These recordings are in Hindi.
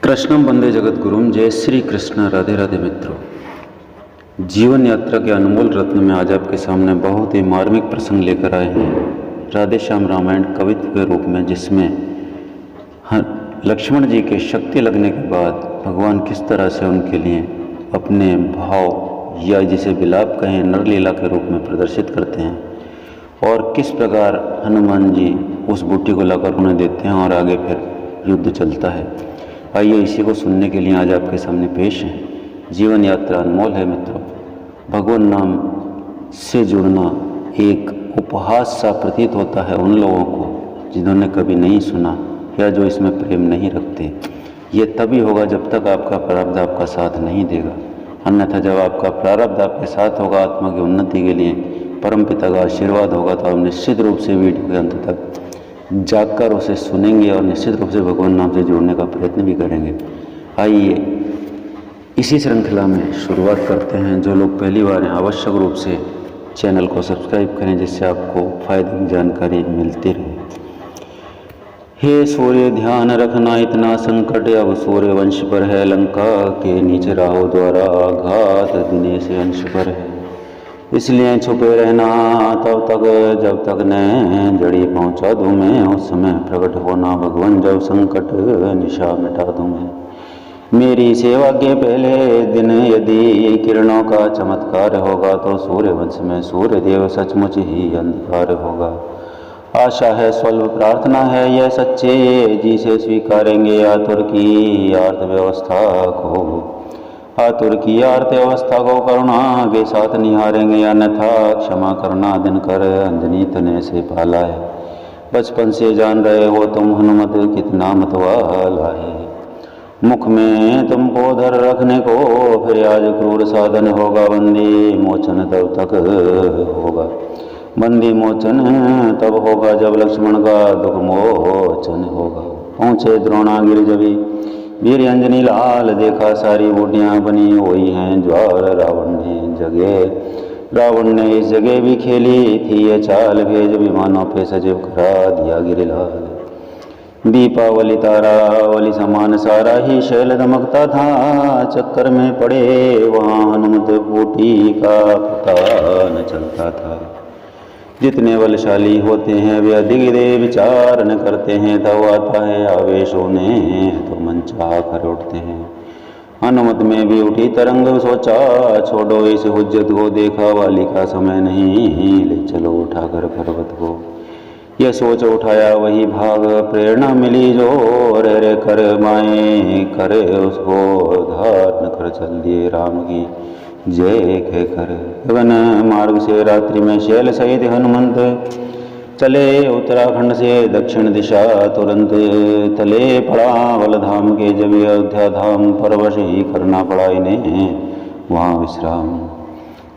कृष्णम वंदे जगत गुरुम। जय श्री कृष्ण। राधे राधे मित्रों, जीवन यात्रा के अनमोल रत्न में आज आपके सामने बहुत ही मार्मिक प्रसंग लेकर आए हैं राधे श्याम रामायण कवित्व के रूप में, जिसमें लक्ष्मण जी के शक्ति लगने के बाद भगवान किस तरह से उनके लिए अपने भाव या जिसे विलाप कहें नरलीला के रूप में प्रदर्शित करते हैं, और किस प्रकार हनुमान जी उस बूटी को लाकर उन्हें देते हैं और आगे फिर युद्ध चलता है। आइए इसी को सुनने के लिए आज आपके सामने पेश है। जीवन यात्रा अनमोल है मित्रों। भगवान नाम से जुड़ना एक उपहास सा प्रतीत होता है उन लोगों को जिन्होंने कभी नहीं सुना या जो इसमें प्रेम नहीं रखते। ये तभी होगा जब तक आपका प्रारब्ध आपका साथ नहीं देगा, अन्यथा जब आपका प्रारब्ध आपके साथ होगा, आत्मा की उन्नति के लिए परम पिता का आशीर्वाद होगा, तो आप निश्चित रूप से वीडियो के अंत तक जाकर उसे सुनेंगे और निश्चित रूप से भगवान नाम से जुड़ने का प्रयत्न भी करेंगे। आइए इसी श्रृंखला में शुरुआत करते हैं। जो लोग पहली बार हैं आवश्यक रूप से चैनल को सब्सक्राइब करें, जिससे आपको फायदे की जानकारी मिलती रहे। हे सूर्य ध्यान रखना इतना संकट अब सूर्य वंश पर है, लंका के नीचे राहु द्वारा आघात दिनेश अंश पर है। इसलिए छुपे रहना तब तक जब तक न जड़ी पहुँचा दूँ मैं, उस समय प्रकट होना भगवान जब संकट निशा मिटा दूँ मैं। मेरी सेवा के पहले दिन यदि किरणों का चमत्कार होगा, तो सूर्य वंश में सूर्य देव सचमुच ही अंधकार होगा। आशा है स्वल्प प्रार्थना है यह सच्चे जी से स्वीकारेंगे, आतुर की अर्थव्यवस्था को करुणा के साथ निहारेंगे, अन्यथा क्षमा करना दिन कर अंजनी तने से पाला है। बचपन से जान रहे हो तुम हनुमत कितना मतवाला है, मुख में तुमको धर रखने को फिर आज क्रूर साधन होगा। बंदी मोचन तब होगा जब लक्ष्मण का दुख मोचन होगा। पहुँचे द्रोणागिरि जभी वीर अंजनी लाल, देखा सारी बूटियाँ बनी हुई हैं ज्वार। रावण ने इस जगह भी खेली थी ये चाल, भेज विमानों पे सजीव करा दिया गिरिलाल। दीपावली तारावली समान सारा ही शैल दमकता था, चक्कर में पड़े वहाँ हनुमत बूटी का पता न चलता था। जितने बलशाली होते हैं वे अधिक दे विचार न करते हैं, तब आता है आवेश होने तो मन चाह कर उठते हैं। हनुमत में भी उठी तरंग, सोचा छोड़ो इस हुज्जत को, देखा वाली का समय नहीं, ले चलो उठाकर पर्वत को। यह सोच उठाया वही भाग, प्रेरणा मिली जो रे कर माए करे उसको धारण कर चल दिए राम की जय कहकर। गगन मार्ग से रात्रि में शैल सहित हनुमंत चले, उत्तराखंड से दक्षिण दिशा तुरंत तले पड़ा बलधाम के। जब अयोध्या धाम परवश ही करना पड़ा इन्हें वहाँ विश्राम।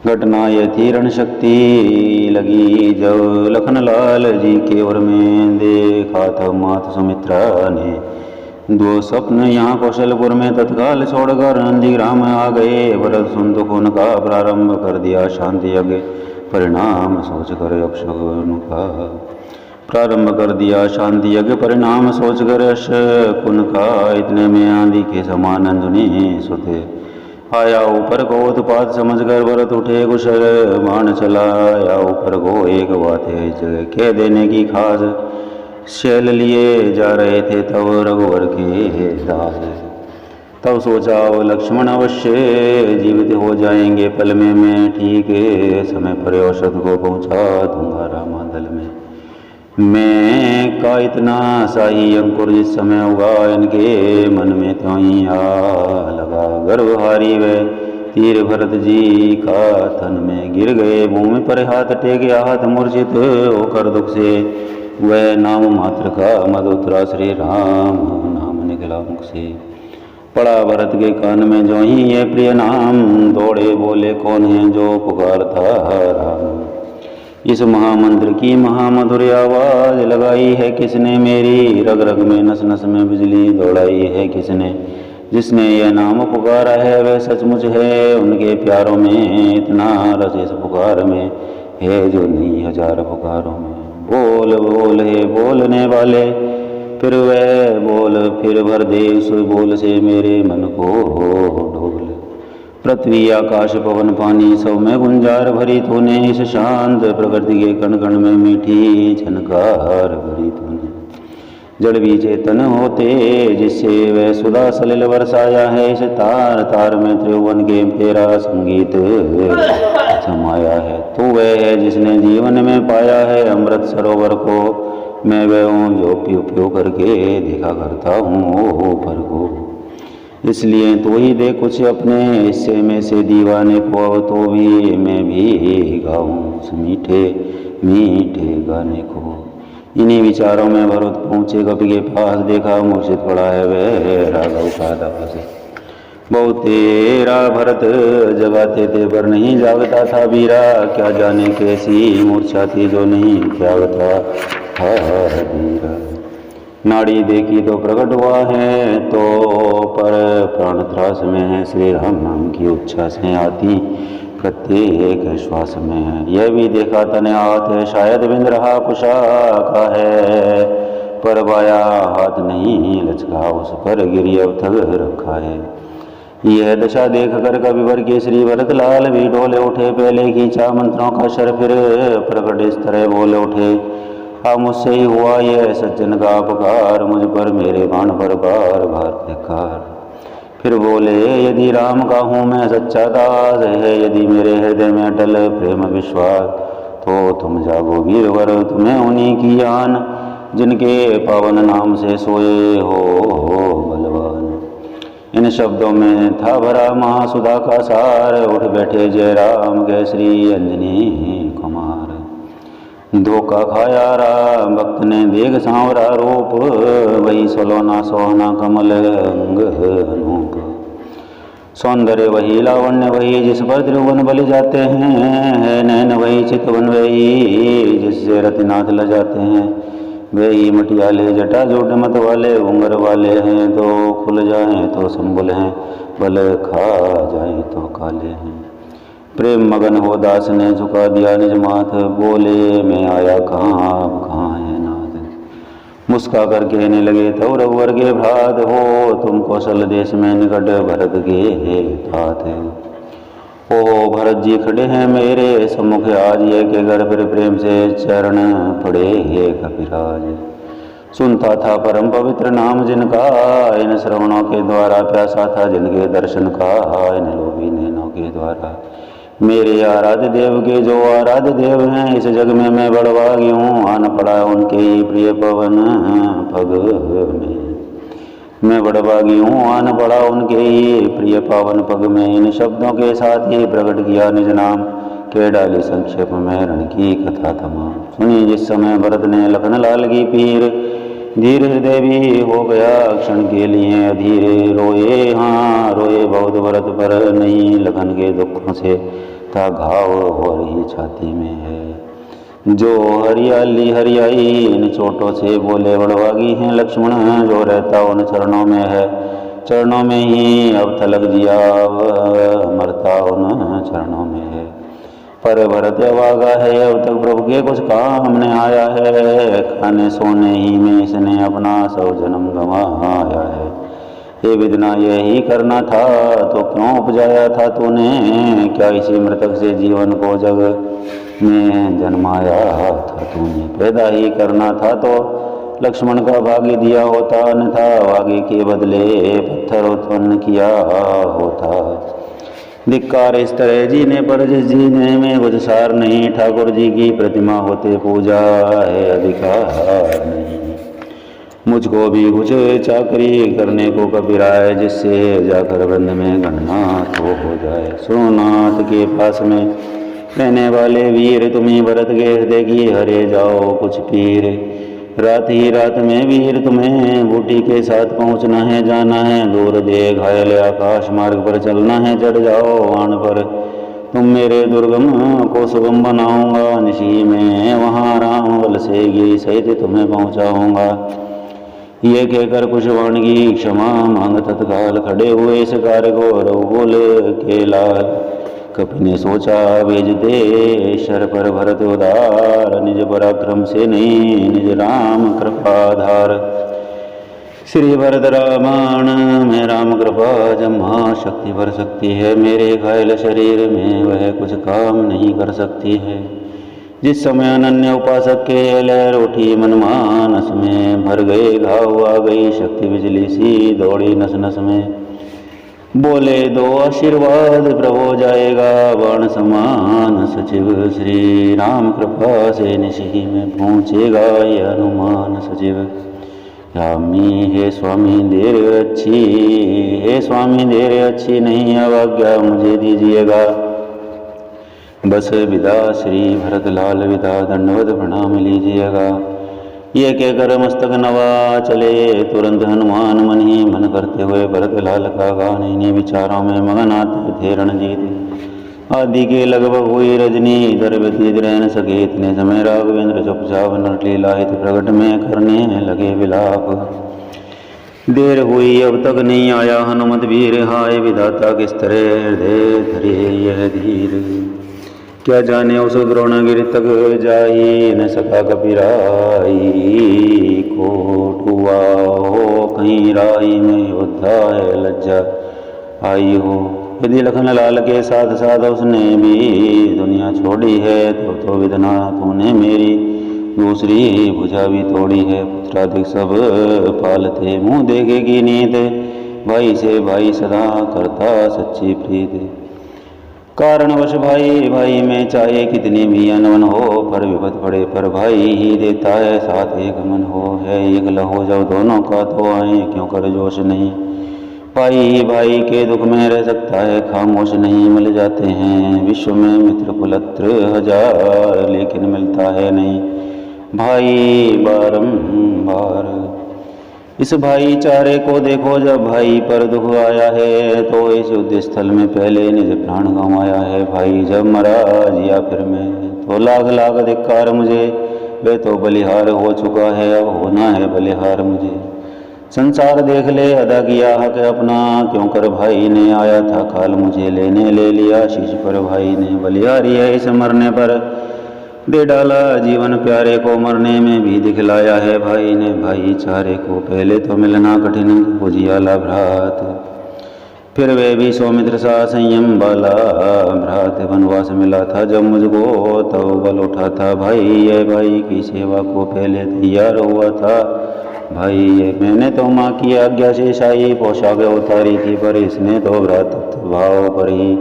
घटना यह थी रण शक्ति लगी जब लखनलाल जी के वर में, देखा था मात सुमित्रा ने दो स्वप्न यहाँ कौशलपुर में। तत्काल छोड़कर नंदीग्राम आ गए, भरत सुन दुख उनका प्रारंभ कर दिया शांति यज्ञ, परिणाम सोचकर अपशकुन का प्रारंभ कर दिया शांति यज्ञ, परिणाम सोचकर अपशकुन का। इतने में आंधी के समान अंजनी सुते आया ऊपर को, उत्पात समझकर भरत उठे कुशल बाण चलाया ऊपर को। एक बात है जगह कह देने की खास, शैल लिए जा रहे थे तब रघुवर के दास। तब सोचा वो लक्ष्मण अवश्य जीवित हो जाएंगे पल में, मैं ठीक समय पर औषध को पहुंचा दूंगा रामादल में। मैं का इतना शाही अंकुर जिस समय उगा इनके मन में, त्यों ही आ लगा गर्भहारी वे तीर भरत जी का तन में। गिर गए भूमि पर हाथ टेके हाथ मूर्छित होकर दुख से, वह नाम मात्र का मद उतरा श्री राम नाम निकला मुख से। पड़ा भरत के कान में जो ही ये प्रिय नाम, दौड़े बोले कौन है जो पुकारता राम। इस महामंत्र की महामधुर आवाज लगाई है किसने, मेरी रग रग में नस नस में बिजली दौड़ाई है किसने। जिसने यह नाम पुकारा है वह सचमुच है उनके प्यारों में, इतना रस इस पुकार में है जो नहीं हजार पुकारों में। बोल बोल हे बोलने वाले फिर वह बोल फिर भर दे, सो बोल से मेरे मन को ढोल। पृथ्वी आकाश पवन पानी सब में गुंजार भरी तूने, इस शांत प्रकृति के कण कण में मीठी झनकार भरी तूने। जड़ भी चेतन होते जिससे वह सुधा सलिल बरसाया है, इस तार तार में त्रिभुवन के तेरा संगीत समाया है। तू वह है जिसने जीवन में पाया है अमृत सरोवर को, मैं वह हूँ जो पी उपयोग करके देखा करता हूँ ऊपर को। इसलिए तो ही दे कुछ अपने हिस्से में से दीवाने को, अब तो भी मैं भी गाऊँ उस मीठे मीठे गाने को। इन्हीं विचारों में भरत पहुँचे कपि के पास, देखा मूर्छित पड़ा है वह राघव का दास। बहुत तेरा भरत जगाते थे पर नहीं जागता था बीरा, क्या जाने कैसी मूर्छा थी जो नहीं त्यागता था बीरा। नाड़ी देखी तो प्रकट हुआ है तो पर प्राण त्रास में है, श्री राम नाम की उच्छ्वास है आती प्रत्येक श्वास में है। यह भी देखा तने हाथ है शायद बिंद रहा कुशा का है, पर बाया हाथ नहीं लचका उस पर गिरी अब थक रखा है। यह दशा देख कर कविवर के श्री भरत लाल भी डोले उठे, पहले खींचा मंत्रों का शर फिर प्रकट इस तरह बोले उठे, मुझसे ही हुआ यह सज्जन का अपकार, मुझ पर मेरे बाण पर बार बार बेकार। फिर बोले यदि राम का हूँ मैं सच्चा दास है, यदि मेरे हृदय में अटल प्रेम विश्वास, तो तुम जागो वीरवर तुम्हें उन्हीं की आन, जिनके पावन नाम से सोए हो बलवान। इन शब्दों में था भरा महासुधा का सार, उठ बैठे जय राम के श्री अंजनी कुमार। धोखा खाया राम भक्त ने देख सांवरा रूप, वही सलोना सोहना कमल अंग अनूप। सौंदर्य वही लावण्य वही जिस पर त्रिभुवन बलि जाते हैं, नैन वही चितवन वही जिससे रतिनाथ ल जाते हैं। वही मटियाले जटा जोट मत वाले उंगर वाले हैं, तो खुल जाएं तो संबुल हैं, बल खा जाएं तो काले हैं। प्रेम मगन हो दास ने झुका दिया निज माथ, बोले मैं आया कहाँ है नाथ। मुस्का कर कहने लगे तो रघुवर के भ्रात हो, तुम कौशल देश में निकट भरत के तात। ओ भरत जी खड़े हैं मेरे सम्मुख आज, ये के घर फिर प्रेम से चरण पड़े हे कपिराज। सुनता था परम पवित्र नाम जिनका, इन श्रवणों के द्वारा प्यासा था जिनके दर्शन का, इन लोभी नैनों के द्वारा मेरे आराध्य देव के जो आराध्य देव हैं। इस जग में मैं बड़भागी हूँ, आन पड़ा उनके ही प्रिय पवन पग में। मैं बड़भागी हूँ आन पड़ा उनके ही प्रिय पावन पग में। इन शब्दों के साथ ही प्रकट किया निज नाम, के डाली संक्षेप में रण की कथा तमाम। सुनी जिस समय भरत ने लखन लाल की पीर, धीर हृदय भी हो गया क्षण के लिए अधीरे। रोए हाँ रोए बहुत भरत पर नहीं, लखन के दुखों से था घाव हो रही छाती में है। जो हरियाली हरियाई इन चोटों से बोले बड़भागी हैं लक्ष्मण, जो रहता उन चरणों में है, चरणों में ही अब तलक जिया मरता उन चरणों में है। पर भरत अभागा है अब तक प्रभु के कुछ काम ने आया है, खाने सोने ही में इसने अपना सब जन्म गंवाया है। ये विदना यही करना था तो क्यों उपजाया था तूने, क्या इसी मृतक से जीवन को जग में जन्माया था तूने। पैदा ही करना था तो लक्ष्मण का भाग्य दिया होता, अन्यथा भाग्य के बदले पत्थर उत्पन्न किया होता। धिक्कार इस तरह जीने पर जिस जीने में कुछ सार नहीं, ठाकुर जी की प्रतिमा होते पूजा है अधिकार नहीं। मुझको भी कुछ चाकरी करने को कबीराए, जिससे जाकर बंद में गणना तो हो जाए। सोनाथ के पास में रहने वाले वीर, तुम्ही भरत के हृदय की हरे जाओ कुछ पीर। रात ही रात में वीर तुम्हें बूटी के साथ पहुंचना है, जाना है दूर दे घायल आकाश मार्ग पर चलना है, चढ़ जाओ वाण पर तुम मेरे दुर्गम को सुगम बनाऊंगा। निशी में वहाँ राम बल से गिरी सहित तुम्हें पहुँचाऊंगा। ये कहकर कुछ वाण की क्षमा मांग तत्काल खड़े हुए इस कार्य को रघुकुल के लाल। कपि ने सोचा भेज दे शर पर भरत उदार, निज पराक्रम से नहीं निज राम कृपाधार। श्री भरत रामायण में राम कृपा जमा शक्ति भर सकती है, मेरे घायल शरीर में वह कुछ काम नहीं कर सकती है। जिस समय अनन्य उपासक के लहर उठी मनमानस में, भर गए घाव आ गई शक्ति बिजली सी दौड़ी नस नस में। बोले दो आशीर्वाद प्रभु जाएगा बाण समान सचिव, श्री राम कृपा से निशी में पहुँचेगा ये हनुमान सचिव। रामी हे स्वामी देर अच्छी, हे स्वामी देर अच्छी नहीं, अब आज्ञा मुझे दीजिएगा। बस विदा श्री भरत लाल विदा, दंडवत प्रणाम लीजिएगा। ये कहकर मस्तक नवा चले तुरंत हनुमान मन ही मन करते हुए भरत लाल का गान। इन्हीं विचारों में मगन आते थे रणजीत। आदि के लगभग हुई रजनी, इधर व्यतीत रह न सके इतने समय राघवेंद्र चुपचाप नटलीला हित प्रकट में करने लगे विलाप। देर हुई अब तक नहीं आया हनुमत वीर, हाय विधाता किस तरह हृदय धरे यह धीर। क्या जाने उस द्रोणगिरि तक जाई न सका कपिराई, कोट हुआ हो कहीं राही में योद्धा है लज्जा आई हो। यदि लखन लाल के साथ साथ उसने भी दुनिया छोड़ी है, तो विधना तूने मेरी दूसरी भुजा भी तोड़ी है। पुत्राधिक सब पालते मुँह देखेगी नीत, भाई से भाई सदा करता सच्ची प्रीत। कारणवश भाई भाई में चाहे कितनी भी अनबन हो, पर विपद पड़े पर भाई ही देता है साथ एक मन हो। है एक लहो जब दोनों का तो आए क्यों कर जोश नहीं, भाई ही भाई के दुख में रह सकता है खामोश नहीं। मिल जाते हैं विश्व में मित्र कुलत्र हजार, लेकिन मिलता है नहीं भाई बारंबार। इस भाईचारे को देखो, जब भाई पर दुख आया है तो इस युद्ध स्थल में पहले निज प्राण गंवाया है। भाई जब मरा जिया फिर मैं, तो लाख लाख धिक्कार मुझे, वे तो बलिहार हो चुका है अब होना है बलिहार मुझे। संसार देख ले अदा किया हक अपना, क्यों कर भाई ने आया था काल मुझे लेने, ले लिया शीश पर भाई ने। बलिहारी है इस मरने पर दे डाला जीवन, प्यारे को मरने में भी दिखलाया है भाई ने। भाईचारे को पहले तो मिलना कठिन उजियाला भ्रात, फिर वे भी सौमित्र सा संयम वाला भ्रात। वनवास मिला था जब मुझको तब बल उठा था भाई, ये भाई की सेवा को पहले तैयार हुआ था भाई। ये मैंने तो माँ की आज्ञा से शाही पोशाक उतारी थी, पर इसने तो भ्रातृत्व भाव पर ही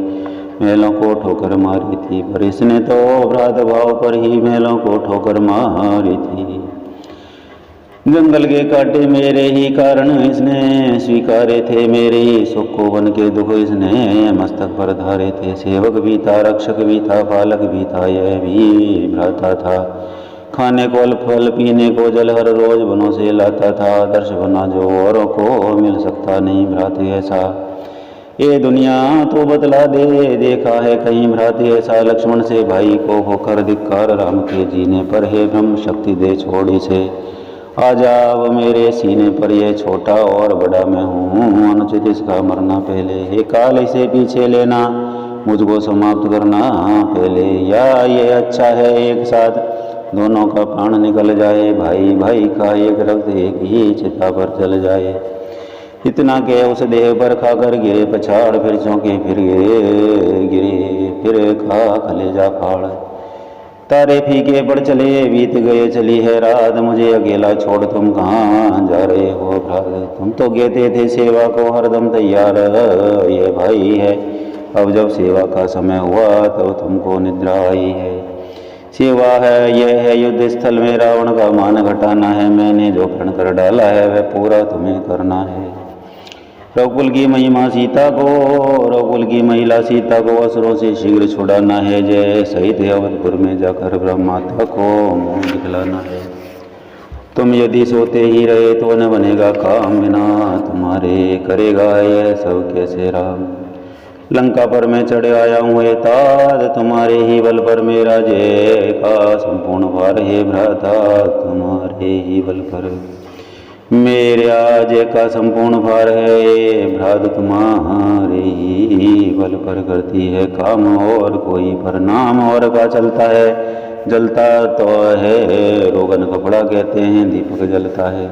महलों को ठोकर मारी थी, पर इसने तो भ्रात भाव पर ही महलों को ठोकर मारी थी। जंगल के कांटे मेरे ही कारण इसने स्वीकारे थे, मेरे ही सुख को बन के दुख इसने मस्तक पर धारे थे। सेवक भी था रक्षक भी था पालक भी था, यह भी भ्राता था। खाने को फल पीने को जल हर रोज वनों से लाता था, आदर्श बना जो औरों को मिल सकता नहीं भ्रात ऐसा। ये दुनिया तो बतला दे, देखा है कहीं भ्राती ऐसा। लक्ष्मण से भाई को होकर धिक्कार, राम के जीने पर है ब्रह्म शक्ति दे छोड़ी से। आ जाओ मेरे सीने पर, यह छोटा और बड़ा मैं हूँ, अनुचित इसका मरना पहले। हे काल इसे पीछे लेना, मुझको समाप्त करना पहले। या ये अच्छा है एक साथ दोनों का प्राण निकल जाए, भाई भाई का एक रक्त एक ही चिता पर चल जाए। इतना के उस देह पर खाकर गिरे पछाड़, फिर चौंके फिर गिरे फिर खा कलेजा फाड़। तारे फीके पड़ चले बीत गए चली है रात, मुझे अकेला छोड़ तुम कहाँ जा रहे हो भ्रात। तुम तो कहते थे सेवा को हरदम तैयार, ये भाई है अब जब सेवा का समय हुआ तब तुमको निद्रा आई है। सेवा है यह है युद्ध स्थल में रावण का मान घटाना है, मैंने जो प्रण कर डाला है वह पूरा तुम्हें करना है। रघुकुल की महिमा सीता को, रघुकुल की महिला सीता को असुरों से शीघ्र छुड़ाना है। जय सहित अवधपुर में जाकर ब्रह्माता को मुँह दिखलाना है। तुम यदि सोते ही रहे तो न बनेगा काम, बिना तुम्हारे करेगा यह सब कैसे राम। लंका पर मैं चढ़ आया हूँ हे तात, तुम्हारे ही बल पर मेरा जय का संपूर्ण भार है भ्राता, तुम्हारे ही बल पर मेरे आज का संपूर्ण भार है। भ्रात तुम्हारे ही बल पर करती है काम, और कोई पर नाम और का चलता है। जलता तो है रोगन कपड़ा कहते हैं दीपक जलता है।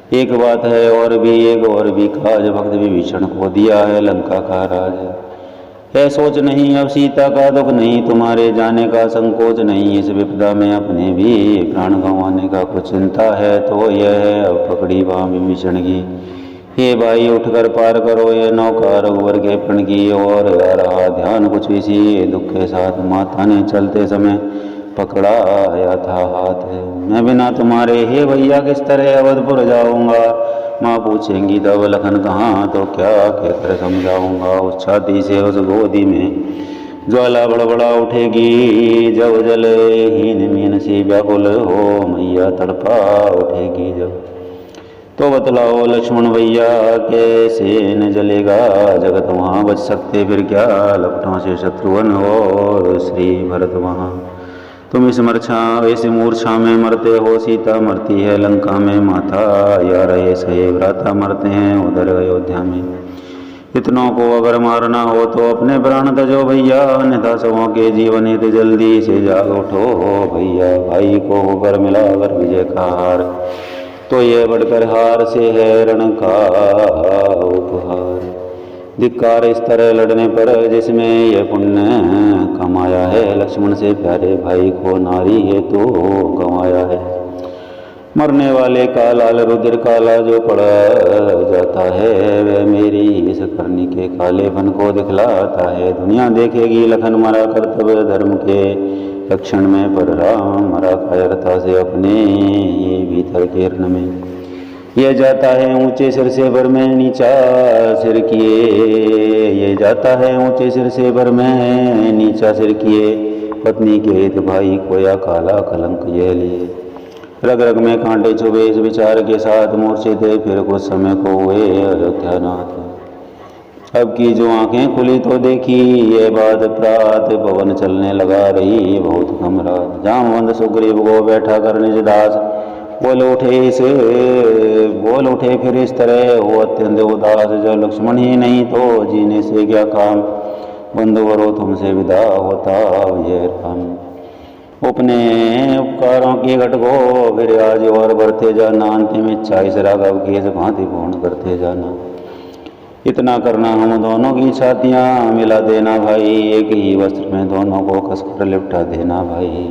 एक बात है और भी काज भक्त विभीषण को दिया है लंका का राज। है सोच नहीं अब सीता का दुख नहीं, तुम्हारे जाने का संकोच नहीं, इस विपदा में अपने भी प्राण गंवाने का कुछ चिंता है तो यह है अब पकड़ी बाँ विभीषण की। हे भाई उठकर पार करो ये नौका रघुवर के प्रण की ओर, आ रहा ध्यान कुछ इसी दुख के साथ, माता ने चलते समय पकड़ा आया था हाथ। मैं बिना तुम्हारे हे भैया किस तरह अवधपुर जाऊंगा, माँ पूछेंगी तब लखन कहाँ तो क्या कहकर समझाऊंगा। उस छाती से उस गोदी में ज्वाला बड़बड़ा उठेगी, जब जल हीन मीन सी व्याकुल हो मैया तड़पा उठेगी जब। तो बतलाओ लक्ष्मण भैया कैसे न जलेगा जगत, वहाँ बच सकते फिर क्या लपटों से शत्रुघ्न और श्री भरत वहाँ। तुम इस मूर्छा में मरते हो, सीता मरती है लंका में, माता या रहे सहे भ्राता मरते हैं उधर अयोध्या में। इतनों को अगर मारना हो तो अपने प्राण तजो भैया, अन्यथा सबों के जीवन हित जल्दी से जाग उठो भैया। भाई को होकर मिला अगर विजय का हार, तो यह बढ़कर हार से है रण का उपहार। धिक्कार इस तरह लड़ने पर जिसमें यह पुण्य कमाया है, लक्ष्मण से प्यारे भाई को नारी है तो गंवाया है। मरने वाले का लाल रुधिर काला जो पड़ जाता है, वह मेरी इस करनी के कालेपन को दिखलाता है। दुनिया देखेगी लखन मरा कर्तव्य धर्म के रक्षण में, पर राम मरा कायरता से अपने ये भीतर के रण में। यह जाता है ऊंचे सिर से भर में नीचा सिर किए, ये जाता है ऊंचे सिर से भर में नीचा सिर किए, पत्नी के हित भाई को या काला कलंक ये लिए। रग रग में कांटे चुभे इस विचार के साथ मूर्छित थे फिर कुछ समय को हुए अयोध्यानाथ। अब की जो आंखें खुली तो देखी ये बात प्रात, पवन चलने लगा रही बहुत कम रात। जामवंत सुग्रीव को बैठा कर निज दास, बोल उठे फिर इस तरह हो अत्यंत उदास। जब लक्ष्मण ही नहीं तो जीने से क्या काम, बंधुवरों तुमसे विदा होता ये राम। अपने उपकारों की घट को फिर आज और बढ़ते जाना, अंतिम इच्छा इस राघव की इस भांति पूर्ण करते जाना। इतना करना हम दोनों की छातियाँ मिला देना भाई, एक ही वस्त्र में दोनों को कसकर लिपटा देना भाई।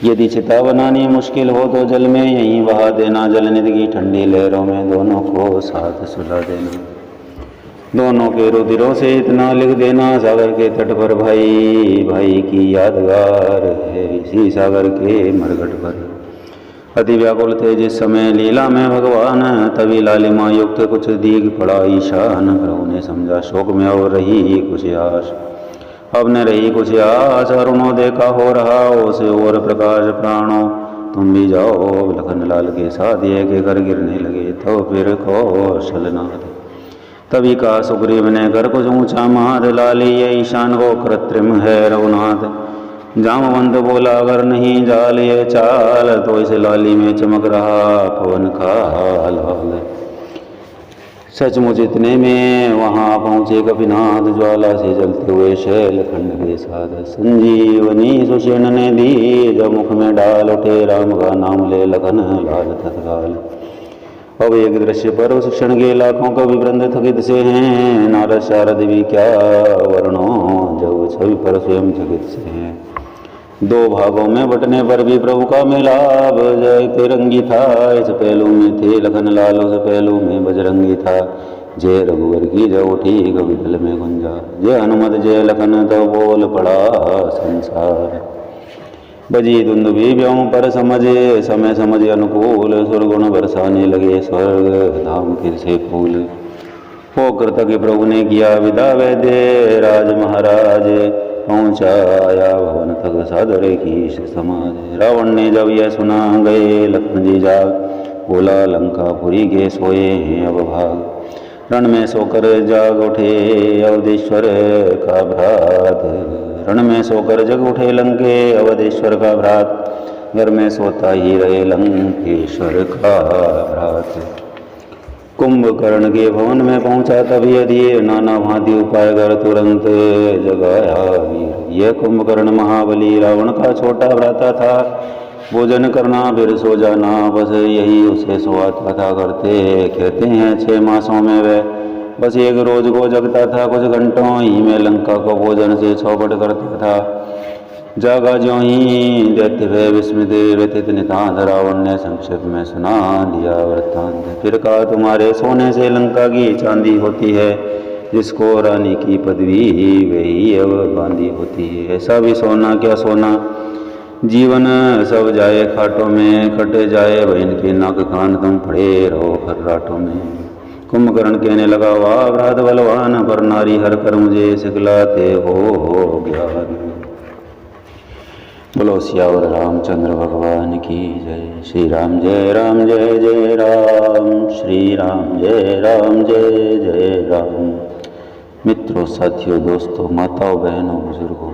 यदि चिता बनानी मुश्किल हो तो जल में यहीं बहा देना, जलनिधि की ठंडी लहरों में दोनों को साथ सुला देना। दोनों के रुधिरों से इतना लिख देना सागर के तट पर भाई, भाई की यादगार है इसी सागर के मरघट पर। अति व्याकुल थे जिस समय लीला में भगवान, तभी लालिमा युक्त कुछ दीग पड़ा ईशान। प्रभु ने समझा शोक में और रही कुछ आश, अब न रही कुछ आस। अरुणोदय का हो रहा उसे और प्रकाश प्राणों, तुम भी जाओ लखन लाल के साथ ये के घर गिरने लगे तो फिर कौशलनाथ। तभी का सुग्रीव ने कर कुछ ऊंचा माद, लाली ये ईशान को कृत्रिम है रघुनाथ। जामवंत बोला अगर नहीं जाल ये चाल, तो इस लाली में चमक रहा पवन का लाल। सचमुच इतने में वहाँ पहुँचे कपिनाथ, ज्वाला से जलते हुए शैल खंड के साथ। संजीवनी सुषेण ने दी जब मुख में डाल, उठे राम का नाम ले लखन लाल तत्काल। अब एक दृश्य पर उस क्षण के लाखों कवि वृंद थकित से हैं, नारद शारद भी क्या वर्णो जब छवि पर स्वयं चकित से हैं। दो भागों में बटने पर भी प्रभु का मिलाप, जय तिरंगी था इस पहलू में थे लखन लाल, उस पहलू में बजरंगी था। जय रघुवर की जब उठी कवि दल में गुंजा, जय हनुमत जय लखन तो बोल पड़ा संसार। बजी धुंध भी व्योम पर समझे समय समझ अनुकूल, सुरगुण बरसाने लगे स्वर्ग धाम फिर से फूल। हो कृतज्ञ प्रभु ने किया विदा वैद्य राज महाराज, पहुँचा आया भवन तक सादरे की समाज। रावण ने जब यह सुना गए लक्ष्मण जी जाग, बोला लंकापुरी के सोए हैं अब भाग। रण में सोकर जाग उठे अवधेश्वर का भ्रात, रण में सोकर जग उठे लंके अवधेश्वर का भ्रात। घर में सोता ही रहे लंकेश्वर का भ्रात। कुंभकर्ण के भवन में पहुंचा तभी अधीर, नाना भांति उपाय कर तुरंत जगाया वीर। यह कुंभकर्ण महाबली रावण का छोटा भ्राता था, भोजन करना फिर सो जाना, बस यही उसे सोआता था करते। कहते हैं 6 मासों में वह बस एक रोज को जगता था, कुछ घंटों ही में लंका को भोजन से चौपट करता था। जागा ज्यों ही दैत्य भय विस्मित व्यथित नितांत, रावण ने संक्षेप में सुना दिया वृत्तांत। फिर कहा तुम्हारे सोने से लंका की चांदी होती है, जिसको रानी की पदवी वही अब बांधी होती है। ऐसा भी सोना क्या सोना, जीवन सब जाए खाटों में, कट जाए बहन के नाक कान, तुम पड़े रहो खर्राटों में। कुंभकर्ण कहने लगा वाह व्रात बलवान, पर नारी हर कर मुझे सिखलाते हो ज्ञान। बोलो सियावर रामचंद्र भगवान की जय। श्री राम जय राम जय जय राम, श्री राम जय राम जय जय राम। मित्रों, साथियों, दोस्तों, माताओं, बहनों, बुजुर्गों,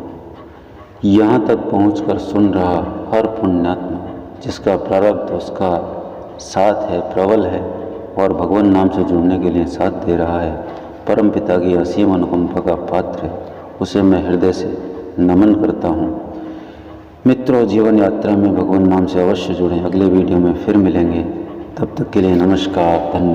यहाँ तक पहुँचकर सुन रहा हर पुण्यात्मा जिसका प्रारब्ध उसका साथ है, प्रबल है और भगवान नाम से जुड़ने के लिए साथ दे रहा है, परम पिता की असीम अनुकंपा का पात्र है, उसे मैं हृदय से नमन करता हूँ। मित्रों, जीवन यात्रा में भगवान नाम से अवश्य जुड़ें। अगले वीडियो में फिर मिलेंगे, तब तक के लिए नमस्कार, धन्यवाद।